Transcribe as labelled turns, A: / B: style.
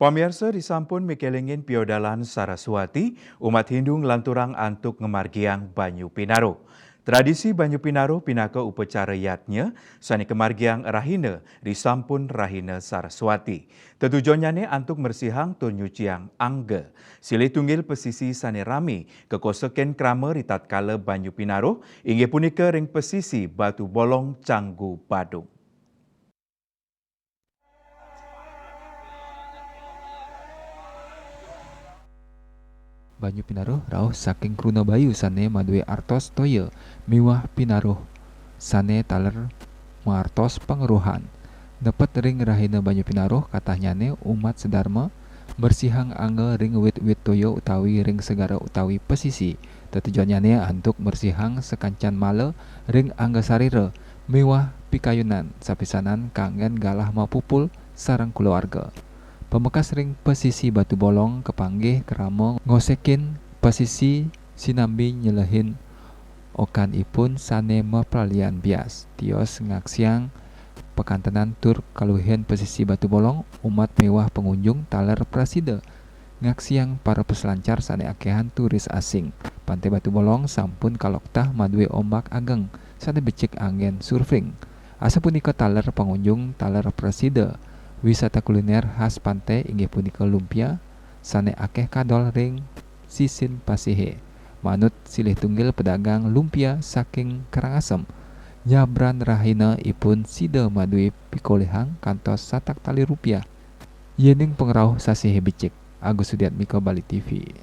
A: Pamirsa disampun mikelingin piodalan Saraswati, umat Hindu lanturang antuk ngemargiang Banyu Pinaro. Tradisi Banyu Pinaro pinaka upacara yatnya, sani kemargiang Rahina disampun Rahina Saraswati. Tetujuannya antuk mersihang tur nyuciang angge. Silih tunggil pesisi sani rami, kekosoken krama ritat kala Banyu Pinaro, inggih punika ring pesisi Batu Bolong Canggu Badung.
B: Banyu pinaruh rauh saking kruna bayu sane maduwe artos toya miwah pinaruh sane taler martos pangeruhan. Dapat ring rahina banyu pinaruh katahnyane umat sedharma bersihang angge ring wit-wit toyo utawi ring segara utawi pesisi. Tetujuannyane antuk bersihang sekancan male ring angge sarira miwah pikayunan sapisanan kangen galah mapupul sareng keluarga. Pemekas ring pesisi Batu Bolong kepanggih keramo ngosekin pesisi sinambi nyelehin okan ipun sane mepelalian bias tios ngaksiang pekantenan tur kaluhian pesisi Batu Bolong umat mewah pengunjung taler prasida ngaksiang para peselancar sane akehan turis asing. Pantai Batu Bolong sampun kaloktah maduwe ombak ageng sane becik angin surfing. Asa punika taler pengunjung taler prasida. Wisata kuliner khas pantai inggih punika lumpia sane akeh kadol ring sisin Pasihe. Manut silih tunggil pedagang lumpia saking Karangasem. Nyabran rahina ipun sida madui pikolehang kantos satak tali rupiah. Yening pengrauh sasihe bicik. Agus Sudiatmiko, Bali TV.